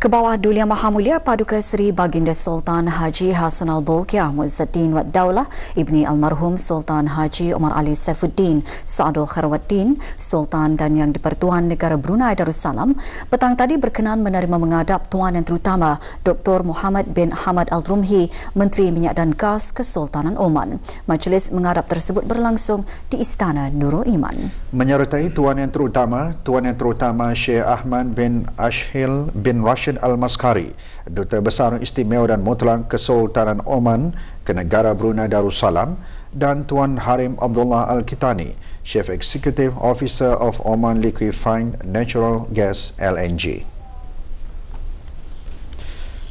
Kebawah Duli Yang Maha Mulia Paduka Seri Baginda Sultan Haji Hassanal Bolkiah Muizzuddin Wad Daulah Ibni Almarhum Sultan Haji Omar Ali Saifuddin Sa'adul Khairwaddin Sultan dan Yang di-Pertuan Negara Brunei Darussalam petang tadi berkenan menerima menghadap Tuan Yang Terutama Dr. Muhammad bin Hamad Al-Rumhi, Menteri Minyak dan Gas Kesultanan Oman. Majlis menghadap tersebut berlangsung di Istana Nurul Iman. Menyertai Tuan Yang Terutama Syekh Ahmad bin Ashil bin Rashid Al-Maskari, Duta Besar Istimewa dan Mutlak Kesultanan Oman ke negara Brunei Darussalam, dan Tuan Harim Abdullah Al-Kitani, Chief Executive Officer of Oman Liquefied Natural Gas (LNG).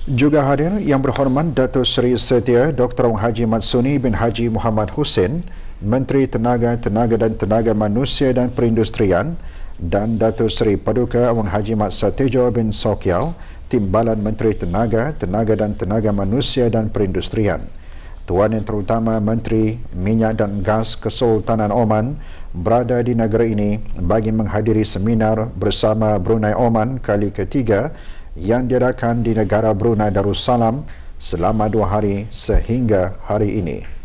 Juga hadir Yang Berhormat Datuk Seri Setia Dr. Haji Matsuni bin Haji Muhammad Hussein, Menteri Tenaga dan Tenaga Manusia dan Perindustrian, dan Datuk Seri Paduka Wang Haji Mat Satejo bin Sokiau, Timbalan Menteri Tenaga dan Tenaga Manusia dan Perindustrian. Tuan Yang Terutama Menteri Minyak dan Gas Kesultanan Oman berada di negara ini bagi menghadiri seminar bersama Brunei Oman kali ketiga yang diadakan di negara Brunei Darussalam selama 2 hari sehingga hari ini.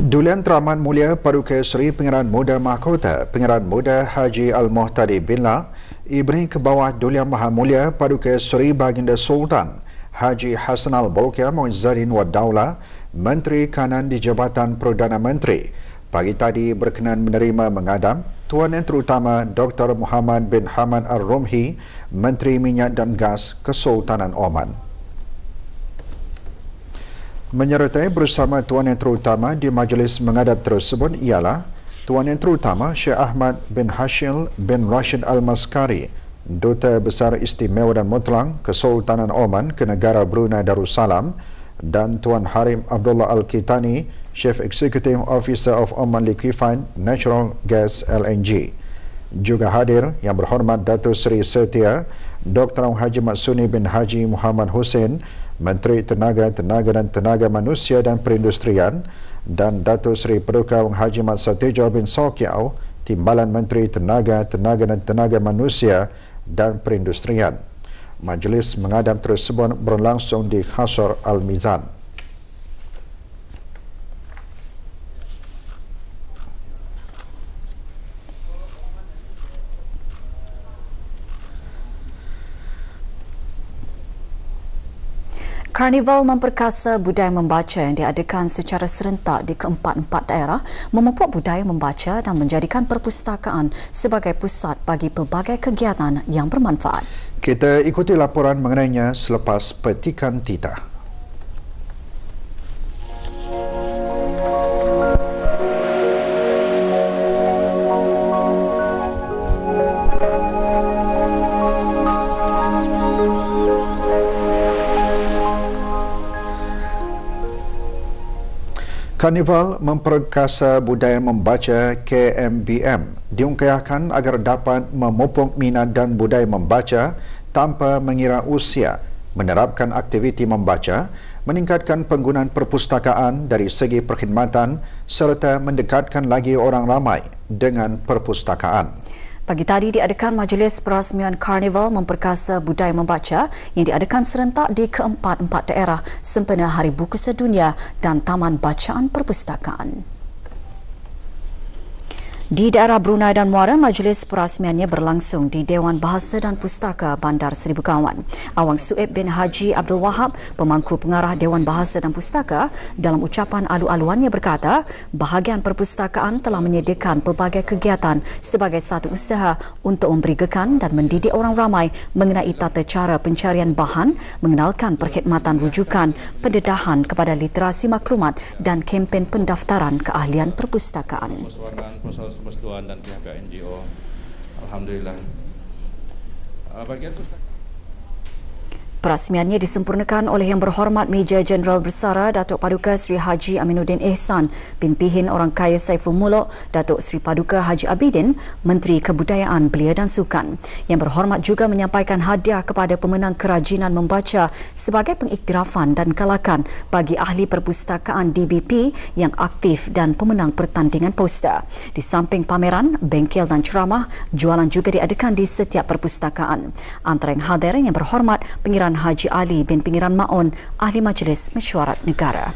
Dulian Teramat Mulia Paduka Seri Pengarah Muda Mahkota Pengarah Muda Haji Al-Muhtadi Billah, Ibni Kebawah Dulian Maha Mulia Paduka Seri Baginda Sultan Haji Hassanal Bolkiah Muizzuddin Wad Daulah, Menteri Kanan di Jabatan Perdana Menteri, pagi tadi berkenan menerima menghadap Tuan Yang Terutama Dr. Muhammad bin Hamad Al-Rumhi, Menteri Minyak dan Gas Kesultanan Oman. Menyertai bersama Tuan Yang Terutama di majlis menghadap tersebut ialah Tuan Yang Terutama Syekh Ahmad bin Hashil bin Rashid Al-Maskari, Duta Besar Istimewa dan Mutlak Kesultanan Oman ke negara Brunei Darussalam, dan Tuan Harim Abdullah Al-Kitani, Chief Executive Officer of Oman Liquefied Natural Gas (LNG). Juga hadir Yang Berhormat Datuk Seri Setia Dr. Haji Matsuni bin Haji Muhammad Hussein, Menteri Tenaga dan Tenaga Manusia dan Perindustrian, dan Datuk Seri Paduka Wang Haji Mat Satejo bin Sokiau, Timbalan Menteri Tenaga dan Tenaga Manusia dan Perindustrian. Majlis menghadap tersebut berlangsung di Qasr Al-Mizan. Karnival memperkasa budaya membaca yang diadakan secara serentak di ke-4 daerah memupuk budaya membaca dan menjadikan perpustakaan sebagai pusat bagi pelbagai kegiatan yang bermanfaat. Kita ikuti laporan mengenainya selepas petikan titah. Karnival memperkasa budaya membaca KMBM diungkayahkan agar dapat memupuk minat dan budaya membaca tanpa mengira usia, menerapkan aktiviti membaca, meningkatkan penggunaan perpustakaan dari segi perkhidmatan serta mendekatkan lagi orang ramai dengan perpustakaan. Pagi tadi diadakan majlis perasmian Karnival memperkasa budaya membaca yang diadakan serentak di ke-4 daerah sempena Hari Buku Sedunia dan Taman Bacaan Perpustakaan. Di daerah Brunei dan Muara, majlis perasmiannya berlangsung di Dewan Bahasa dan Pustaka Bandar Seribu Kawan. Awang Sueb bin Haji Abdul Wahab, pemangku pengarah Dewan Bahasa dan Pustaka, dalam ucapan alu-aluannya berkata, bahagian perpustakaan telah menyediakan pelbagai kegiatan sebagai satu usaha untuk memberikan dan mendidik orang ramai mengenai tata cara pencarian bahan, mengenalkan perkhidmatan rujukan, pendedahan kepada literasi maklumat dan kempen pendaftaran keahlian perpustakaan. Persatuan dan pihak NGO. Alhamdulillah. Bagian Perasmiannya disempurnakan oleh Yang Berhormat Major Jeneral Bersara Datuk Paduka Sri Haji Aminuddin Ehsan bin Pihin Orang Kaya Saiful Muluk, Datuk Sri Paduka Haji Abidin, Menteri Kebudayaan Belia dan Sukan. Yang Berhormat juga menyampaikan hadiah kepada pemenang kerajinan membaca sebagai pengiktirafan dan galakan bagi ahli perpustakaan DBP yang aktif dan pemenang pertandingan poster. Di samping pameran, bengkel dan ceramah, jualan juga diadakan di setiap perpustakaan. Antara yang hadir Yang Berhormat Pengiran Haji Ali bin Pengiran Maun, Ahli Majlis Mesyuarat Negara.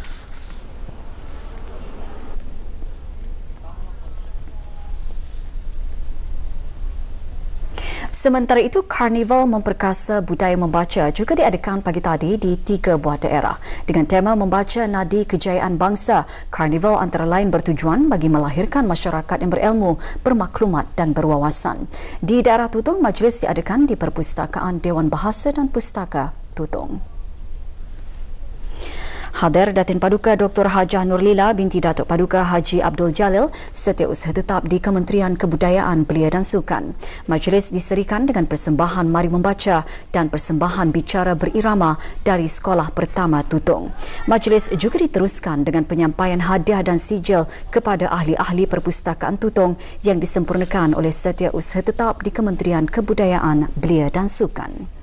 Sementara itu, Karnival Memperkasa Budaya Membaca juga diadakan pagi tadi di 3 buah daerah. Dengan tema Membaca Nadi Kejayaan Bangsa, Karnival antara lain bertujuan bagi melahirkan masyarakat yang berilmu, bermaklumat dan berwawasan. Di daerah Tutong, majlis diadakan di Perpustakaan Dewan Bahasa dan Pustaka Tutong. Hadir Datin Paduka Dr. Hajah Nurlila binti Datuk Paduka Haji Abdul Jalil, Setiausaha Tetap di Kementerian Kebudayaan Belia dan Sukan. Majlis diserikan dengan persembahan Mari Membaca dan persembahan Bicara Berirama dari Sekolah Pertama Tutong. Majlis juga diteruskan dengan penyampaian hadiah dan sijil kepada ahli-ahli perpustakaan Tutong yang disempurnakan oleh Setiausaha Tetap di Kementerian Kebudayaan Belia dan Sukan.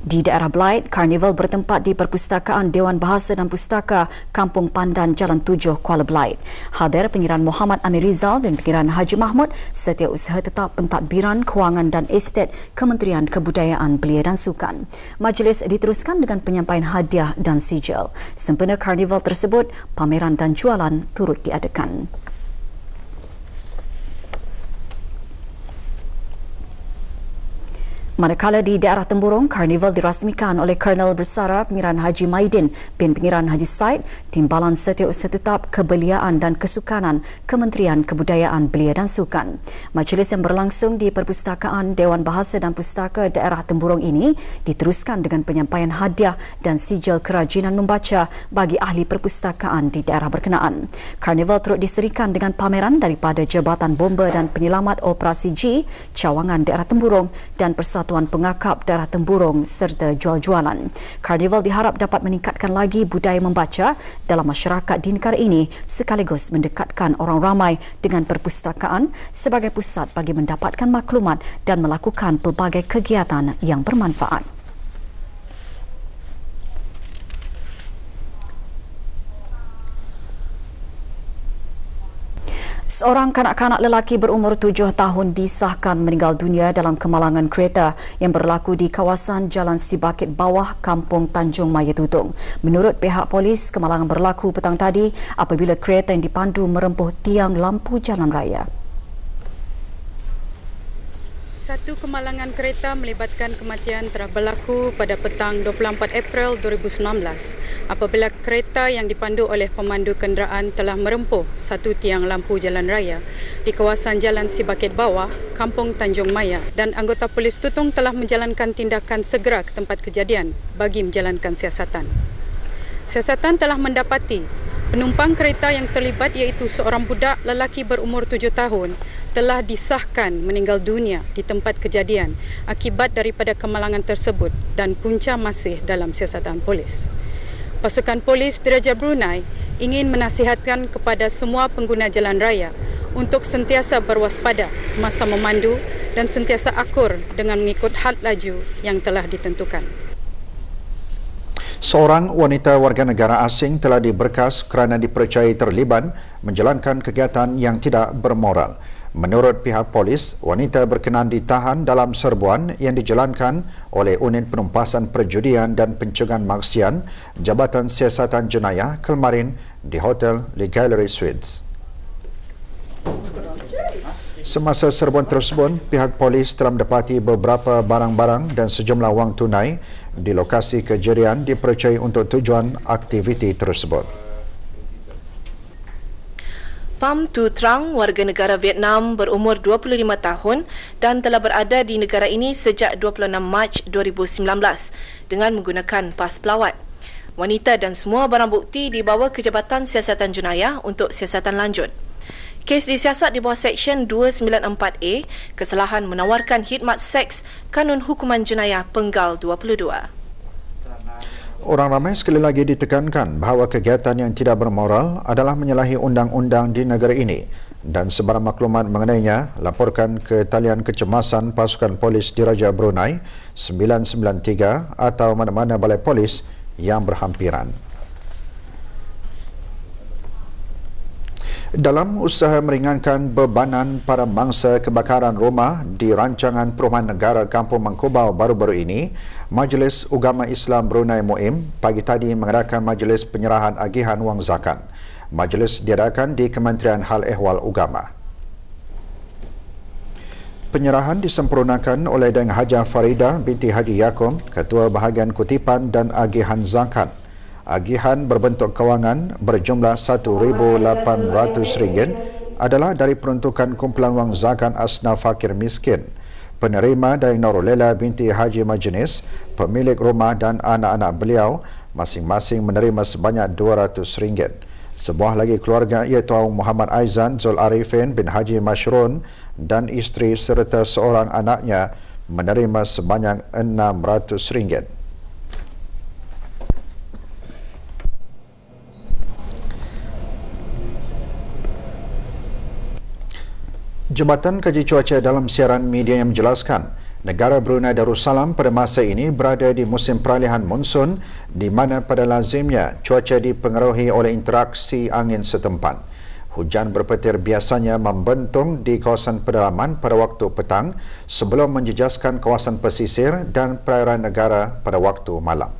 Di daerah Belait, Karnival bertempat di Perpustakaan Dewan Bahasa dan Pustaka Kampung Pandan Jalan 7 Kuala Belait. Hadir Pengiran Muhammad Amir Rizal dan Pengiran Haji Mahmud, Setiausaha Tetap Pentadbiran Kewangan dan Estet Kementerian Kebudayaan Belia dan Sukan. Majlis diteruskan dengan penyampaian hadiah dan sijil. Sempena Karnival tersebut, pameran dan jualan turut diadakan. Manakala di daerah Temburong, Karnival dirasmikan oleh Kolonel Bersara Pengiran Haji Maidin bin Pengiran Haji Said, Timbalan Setiausaha Tetap Kebeliaan dan Kesukanan Kementerian Kebudayaan Belia dan Sukan. Majlis yang berlangsung di Perpustakaan Dewan Bahasa dan Pustaka daerah Temburong ini diteruskan dengan penyampaian hadiah dan sijil kerajinan membaca bagi ahli perpustakaan di daerah berkenaan. Karnival turut diserikan dengan pameran daripada Jabatan Bomba dan Penyelamat Operasi G, Cawangan daerah Temburong dan Persatuan Pengakap Daerah Temburong serta jual-jualan. Karnival diharap dapat meningkatkan lagi budaya membaca dalam masyarakat di negara ini sekaligus mendekatkan orang ramai dengan perpustakaan sebagai pusat bagi mendapatkan maklumat dan melakukan pelbagai kegiatan yang bermanfaat. Seorang kanak-kanak lelaki berumur 7 tahun disahkan meninggal dunia dalam kemalangan kereta yang berlaku di kawasan Jalan Sibakit Bawah, Kampung Tanjung Maya Tutong. Menurut pihak polis, kemalangan berlaku petang tadi apabila kereta yang dipandu merempuh tiang lampu jalan raya. Satu kemalangan kereta melibatkan kematian telah berlaku pada petang 24 April 2019 apabila kereta yang dipandu oleh pemandu kenderaan telah merempuh satu tiang lampu jalan raya di kawasan Jalan Sibakit Bawah, Kampung Tanjung Maya, dan anggota polis Tutong telah menjalankan tindakan segera ke tempat kejadian bagi menjalankan siasatan. Siasatan telah mendapati penumpang kereta yang terlibat iaitu seorang budak lelaki berumur 7 tahun telah disahkan meninggal dunia di tempat kejadian akibat daripada kemalangan tersebut dan punca masih dalam siasatan polis. Pasukan Polis Diraja Brunei ingin menasihatkan kepada semua pengguna jalan raya untuk sentiasa berwaspada semasa memandu dan sentiasa akur dengan mengikut had laju yang telah ditentukan. Seorang wanita warga negara asing telah diberkas kerana dipercayai terlibat menjalankan kegiatan yang tidak bermoral. Menurut pihak polis, wanita berkenan ditahan dalam serbuan yang dijalankan oleh Unit Penumpasan Perjudian dan Pencegahan Maksiat Jabatan Siasatan Jenayah Kelmarin di Hotel Le Gallery Suites. Semasa serbuan tersebut, pihak polis telah mendapati beberapa barang-barang dan sejumlah wang tunai di lokasi kejadian dipercayai untuk tujuan aktiviti tersebut. Pham Tu Trang, warga negara Vietnam berumur 25 tahun dan telah berada di negara ini sejak 26 Mac 2019 dengan menggunakan pas pelawat. Wanita dan semua barang bukti dibawa ke Jabatan Siasatan Jenayah untuk siasatan lanjut. Kes disiasat di bawah Seksyen 294A, kesalahan menawarkan khidmat seks Kanun Hukuman Jenayah Penggal 22. Orang ramai sekali lagi ditekankan bahawa kegiatan yang tidak bermoral adalah menyalahi undang-undang di negara ini dan sebarang maklumat mengenainya laporkan ke talian kecemasan pasukan polis Diraja Brunei 993 atau mana-mana balai polis yang berhampiran. Dalam usaha meringankan bebanan para mangsa kebakaran rumah di rancangan perumahan negara Kampung Mangkubau baru-baru ini, Majlis Ugama Islam Brunei MUIM pagi tadi mengadakan majlis penyerahan agihan wang zakat. Majlis diadakan di Kementerian Hal Ehwal Ugama. Penyerahan disempurnakan oleh Dang Haja Farida binti Haji Yaakob, Ketua Bahagian Kutipan dan Agihan Zakat. Agihan berbentuk kewangan berjumlah RM1,800 adalah dari peruntukan kumpulan wang zakat asnaf fakir miskin. Penerima Daing Norulela binti Haji Majnis, pemilik rumah dan anak-anak beliau masing-masing menerima sebanyak RM200. Sebuah lagi keluarga iaitu Muhammad Aizan Zul Arifin bin Haji Mashrun dan isteri serta seorang anaknya menerima sebanyak RM600. Jabatan Kaji Cuaca dalam siaran media yang menjelaskan, negara Brunei Darussalam pada masa ini berada di musim peralihan monsun di mana pada lazimnya cuaca dipengaruhi oleh interaksi angin setempat. Hujan berpetir biasanya membentung di kawasan pedalaman pada waktu petang sebelum menjejaskan kawasan pesisir dan perairan negara pada waktu malam.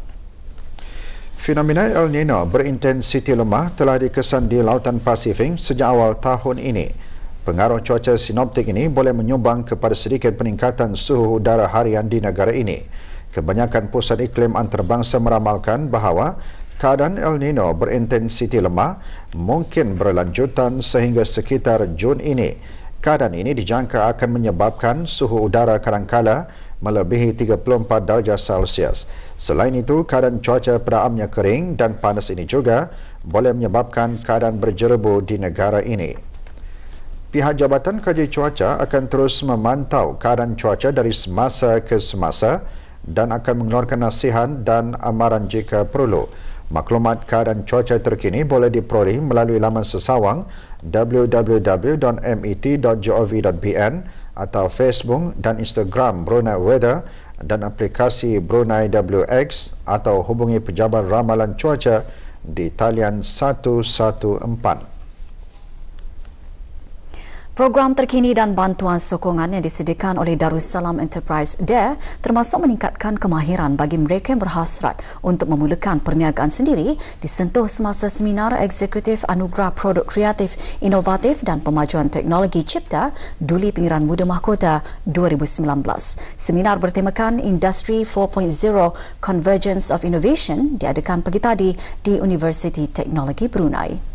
Fenomena El Nino berintensiti lemah telah dikesan di Lautan Pasifik sejak awal tahun ini. Pengaruh cuaca sinoptik ini boleh menyumbang kepada sedikit peningkatan suhu udara harian di negara ini. Kebanyakan pusat iklim antarabangsa meramalkan bahawa keadaan El Nino berintensiti lemah mungkin berlanjutan sehingga sekitar Jun ini. Keadaan ini dijangka akan menyebabkan suhu udara kadangkala melebihi 34 darjah Celsius. Selain itu, keadaan cuaca pada amnya kering dan panas ini juga boleh menyebabkan keadaan berjerebu di negara ini. Pihak Jabatan Kaji Cuaca akan terus memantau keadaan cuaca dari semasa ke semasa dan akan mengeluarkan nasihat dan amaran jika perlu. Maklumat keadaan cuaca terkini boleh diperoleh melalui laman sesawang www.met.gov.bn atau Facebook dan Instagram Brunei Weather dan aplikasi Brunei WX atau hubungi pejabat ramalan cuaca di talian 114. Program terkini dan bantuan sokongan yang disediakan oleh Darussalam Enterprise DARE termasuk meningkatkan kemahiran bagi mereka yang berhasrat untuk memulakan perniagaan sendiri disentuh semasa seminar eksekutif Anugerah Produk Kreatif Inovatif dan Pemajuan Teknologi Cipta Duli Pinggiran Muda Mahkota 2019. Seminar bertemakan Industry 4.0 Convergence of Innovation diadakan pagi tadi di Universiti Teknologi Brunei.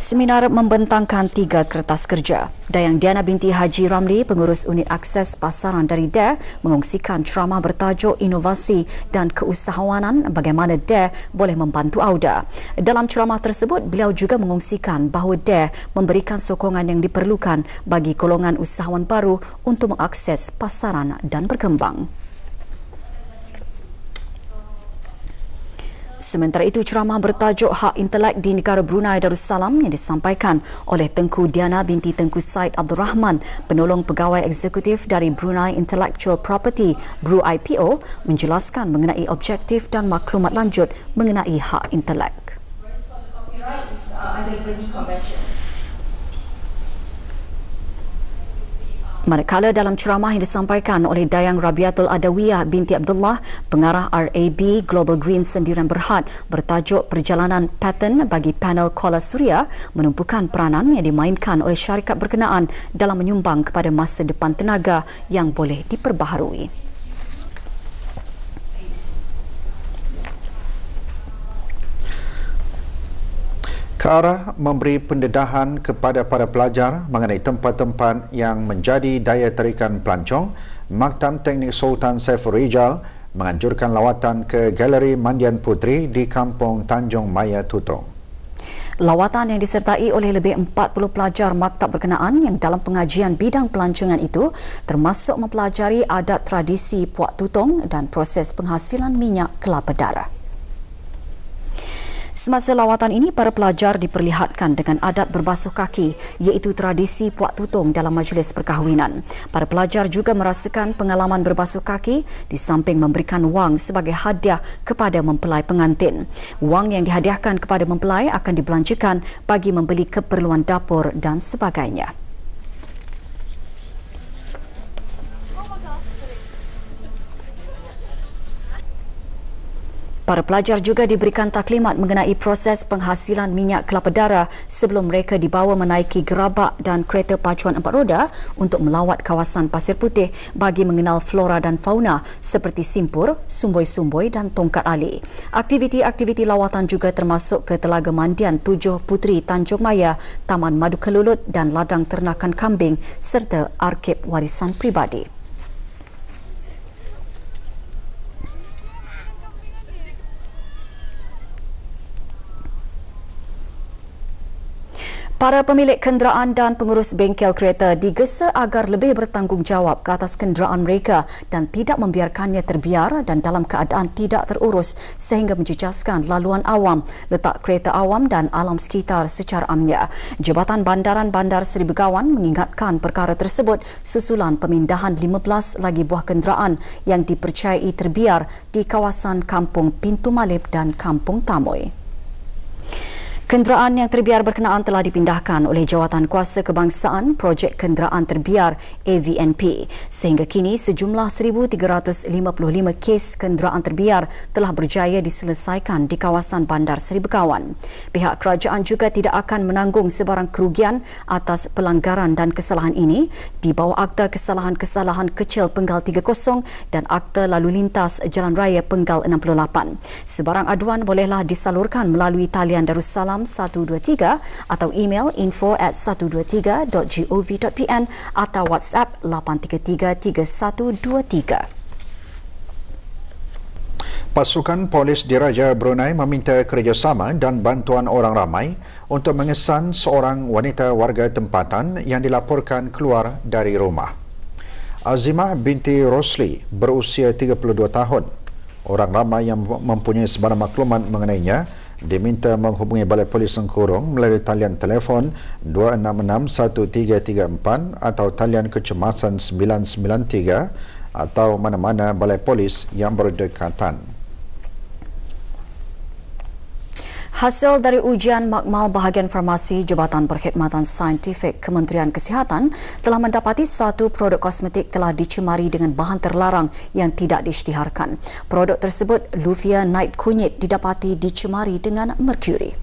Seminar membentangkan 3 kertas kerja. Dayang Diana binti Haji Ramli, pengurus unit akses pasaran dari DARE, mengongsikan ceramah bertajuk Inovasi dan Keusahawanan bagaimana DARE boleh membantu AUDA. Dalam ceramah tersebut, beliau juga mengongsikan bahawa DARE memberikan sokongan yang diperlukan bagi golongan usahawan baru untuk mengakses pasaran dan berkembang. Sementara itu, ceramah bertajuk Hak Intelek di Negara Brunei Darussalam yang disampaikan oleh Tengku Diana binti Tengku Said Abdul Rahman, penolong pegawai eksekutif dari Brunei Intellectual Property (BRUIPO), menjelaskan mengenai objektif dan maklumat lanjut mengenai hak intelek. Manakala dalam ceramah yang disampaikan oleh Dayang Rabiatul Adawiyah binti Abdullah, pengarah RAB Global Green Sendirian Berhad, bertajuk Perjalanan Pattern bagi panel Kuala Suria, menumpukan peranan yang dimainkan oleh syarikat berkenaan dalam menyumbang kepada masa depan tenaga yang boleh diperbaharui. Ke arah memberi pendedahan kepada para pelajar mengenai tempat-tempat yang menjadi daya tarikan pelancong, Maktab Teknik Sultan Saiful Rijal menganjurkan lawatan ke Galeri Mandian Puteri di Kampung Tanjung Maya Tutong. Lawatan yang disertai oleh lebih 40 pelajar maktab berkenaan yang dalam pengajian bidang pelancongan itu termasuk mempelajari adat tradisi Puak Tutong dan proses penghasilan minyak kelapa darah. Semasa lawatan ini, para pelajar diperlihatkan dengan adat berbasuh kaki iaitu tradisi Puak Tutong dalam majlis perkahwinan. Para pelajar juga merasakan pengalaman berbasuh kaki di samping memberikan wang sebagai hadiah kepada mempelai pengantin. Wang yang dihadiahkan kepada mempelai akan dibelanjakan bagi membeli keperluan dapur dan sebagainya. Para pelajar juga diberikan taklimat mengenai proses penghasilan minyak kelapa darah sebelum mereka dibawa menaiki gerabak dan kereta pacuan 4 roda untuk melawat kawasan Pasir Putih bagi mengenal flora dan fauna seperti simpur, sumboi-sumboi dan tongkat ali. Aktiviti-aktiviti lawatan juga termasuk ke Telaga Mandian 7 Puteri Tanjung Maya, Taman Madu Kelulut dan ladang ternakan kambing serta arkib warisan pribadi. Para pemilik kenderaan dan pengurus bengkel kereta digesa agar lebih bertanggungjawab ke atas kenderaan mereka dan tidak membiarkannya terbiar dan dalam keadaan tidak terurus sehingga menjejaskan laluan awam, letak kereta awam dan alam sekitar secara amnya. Jabatan Bandaran Bandar Seri Begawan mengingatkan perkara tersebut susulan pemindahan 15 lagi buah kenderaan yang dipercayai terbiar di kawasan Kampung Pintu Malib dan Kampung Tamoy. Kenderaan yang terbiar berkenaan telah dipindahkan oleh Jawatan Kuasa Kebangsaan Projek Kenderaan Terbiar AVNP. Sehingga kini sejumlah 1,355 kes kenderaan terbiar telah berjaya diselesaikan di kawasan Bandar Seri Begawan. Pihak kerajaan juga tidak akan menanggung sebarang kerugian atas pelanggaran dan kesalahan ini di bawah Akta Kesalahan-Kesalahan Kecil Penggal 30 dan Akta Lalu Lintas Jalan Raya Penggal 68. Sebarang aduan bolehlah disalurkan melalui talian Darussalam 123 atau email info@123.gov.pn atau WhatsApp 833-3123. Pasukan Polis Diraja Brunei meminta kerjasama dan bantuan orang ramai untuk mengesan seorang wanita warga tempatan yang dilaporkan keluar dari rumah. Azimah binti Rosli berusia 32 tahun. Orang ramai yang mempunyai sebarang maklumat mengenainya diminta menghubungi Balai Polis Sengkurung melalui talian telefon 266-1334 atau talian kecemasan 993 atau mana-mana Balai Polis yang berdekatan. Hasil dari ujian makmal bahagian farmasi Jabatan Perkhidmatan Saintifik Kementerian Kesihatan telah mendapati satu produk kosmetik telah dicemari dengan bahan terlarang yang tidak diisytiharkan. Produk tersebut, Luvia Night Kunyit, didapati dicemari dengan merkuri.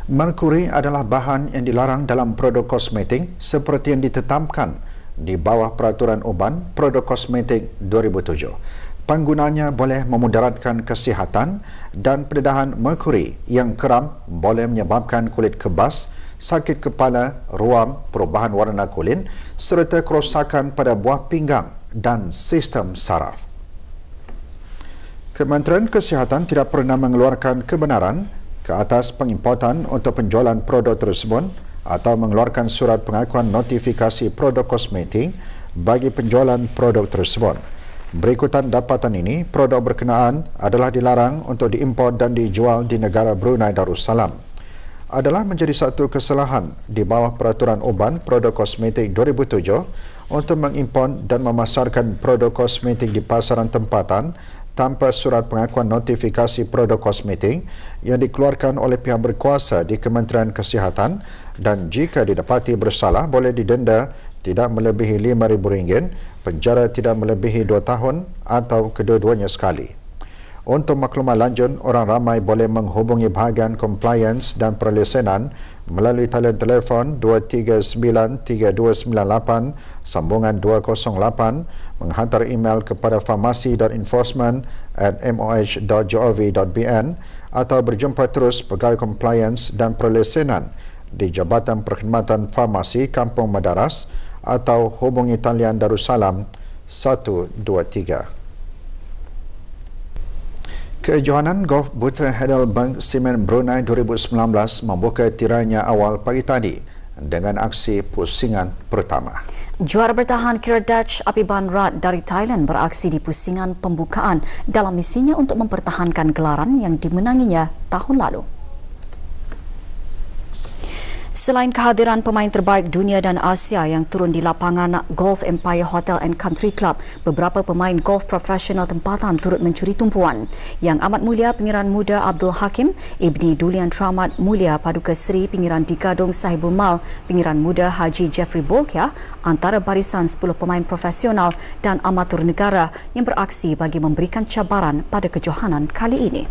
Merkuri adalah bahan yang dilarang dalam produk kosmetik seperti yang ditetapkan di bawah Peraturan Uban Produk Kosmetik 2007. Penggunanya boleh memudaratkan kesihatan dan pendedahan merkuri yang keram boleh menyebabkan kulit kebas, sakit kepala, ruam, perubahan warna kulit serta kerosakan pada buah pinggang dan sistem saraf. Kementerian Kesihatan tidak pernah mengeluarkan kebenaran ke atas pengimportan untuk penjualan produk tersebut atau mengeluarkan surat pengakuan notifikasi produk kosmetik bagi penjualan produk tersebut. Berikutan dapatan ini, produk berkenaan adalah dilarang untuk diimport dan dijual di negara Brunei Darussalam. Adalah menjadi satu kesalahan di bawah Peraturan Uban Produk Kosmetik 2007 untuk mengimport dan memasarkan produk kosmetik di pasaran tempatan tanpa surat pengakuan notifikasi produk kosmetik yang dikeluarkan oleh pihak berkuasa di Kementerian Kesihatan dan jika didapati bersalah boleh didenda tidak melebihi RM5,000, penjara tidak melebihi 2 tahun atau kedua-duanya sekali. Untuk maklumat lanjut, orang ramai boleh menghubungi bahagian compliance dan perlesenan melalui talian telefon 239-3298 sambungan 208, menghantar email kepada pharmacy.enforcement@moh.gov.bn atau berjumpa terus pegawai compliance dan perlesenan di Jabatan Perkhidmatan Farmasi Kampung Madaras atau hubungi talian Darussalam 123. Kejohanan Golf Putra Heidelberg Semen Brunei 2019 membuka tirainya awal pagi tadi dengan aksi pusingan pertama. Juara bertahan Kira Dutch Apiban Rat dari Thailand beraksi di pusingan pembukaan dalam misinya untuk mempertahankan gelaran yang dimenanginya tahun lalu. Selain kehadiran pemain terbaik dunia dan Asia yang turun di lapangan Golf Empire Hotel and Country Club, beberapa pemain golf profesional tempatan turut mencuri tumpuan. Yang Amat Mulia Pengiran Muda Abdul Hakim, Ibni Dulian Tramat Mulia Paduka Seri Pengiran Dikadung Sahibul Mal, Pengiran Muda Haji Jeffrey Bolkiah antara barisan 10 pemain profesional dan amatur negara yang beraksi bagi memberikan cabaran pada kejohanan kali ini.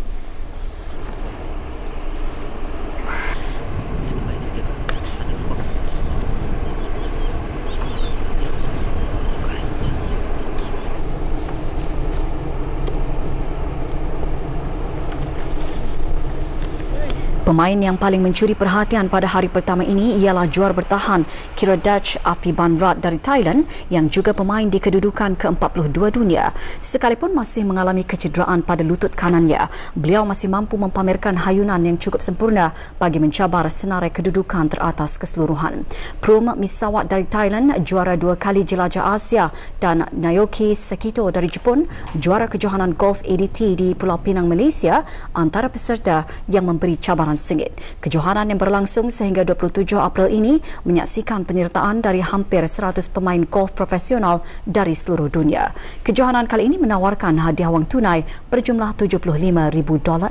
Pemain yang paling mencuri perhatian pada hari pertama ini ialah juara bertahan Kira Dutch Apiban Rat dari Thailand yang juga pemain di kedudukan ke-42 dunia. Sekalipun masih mengalami kecederaan pada lutut kanannya, beliau masih mampu mempamerkan hayunan yang cukup sempurna bagi mencabar senarai kedudukan teratas keseluruhan. Prum Misawat dari Thailand, juara 2 kali jelajah Asia, dan Naoki Sekito dari Jepun, juara kejohanan golf ADT di Pulau Pinang, Malaysia, antara peserta yang memberi cabaran sengit. Kejohanan yang berlangsung sehingga 27 April ini menyaksikan penyertaan dari hampir 100 pemain golf profesional dari seluruh dunia. Kejohanan kali ini menawarkan hadiah wang tunai berjumlah $75,000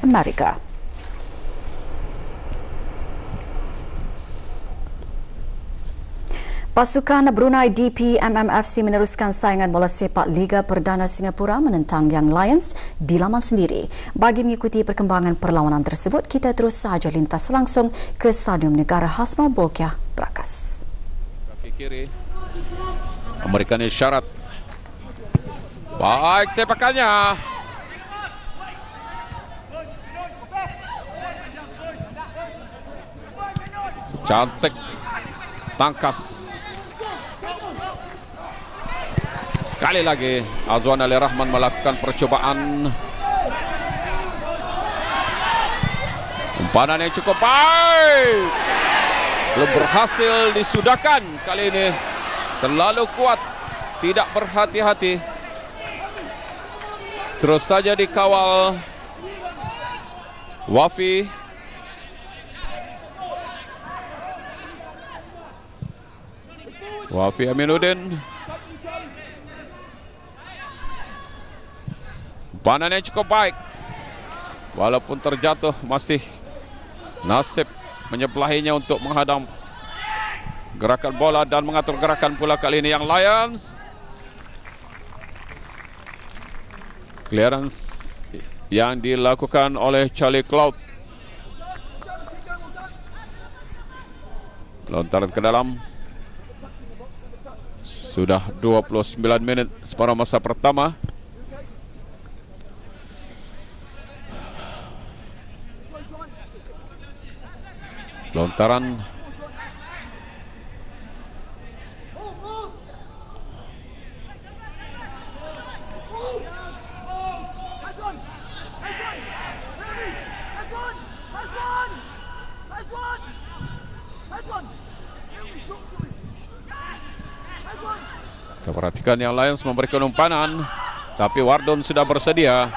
Amerika. Pasukan Brunei DPMMFC meneruskan saingan bola sepak Liga Perdana Singapura menentang Young Lions di laman sendiri. Bagi mengikuti perkembangan perlawanan tersebut, kita terus sahaja lintas langsung ke Stadium Negara Hasnal Bolkiah, Brakas. Kaki kiri, memberikan isyarat. Baik sepakannya. Cantik, tangkas. Sekali lagi Azwan Ali Rahman melakukan percobaan. Umpanan yang cukup baik, belum berhasil disudahkan kali ini. Terlalu kuat, tidak berhati-hati. Terus saja dikawal Wafi. Wafi Aminuddin. Umpanan yang cukup baik, walaupun terjatuh masih nasib menyebelahinya untuk menghadang gerakan bola dan mengatur gerakan pula kali ini yang Lions. Clearance yang dilakukan oleh Charlie Cloud. Lontaran ke dalam. Sudah 29 menit separuh masa pertama. Lontaran kita perhatikan yang Lions memberikan umpan, tapi Wardon sudah bersedia.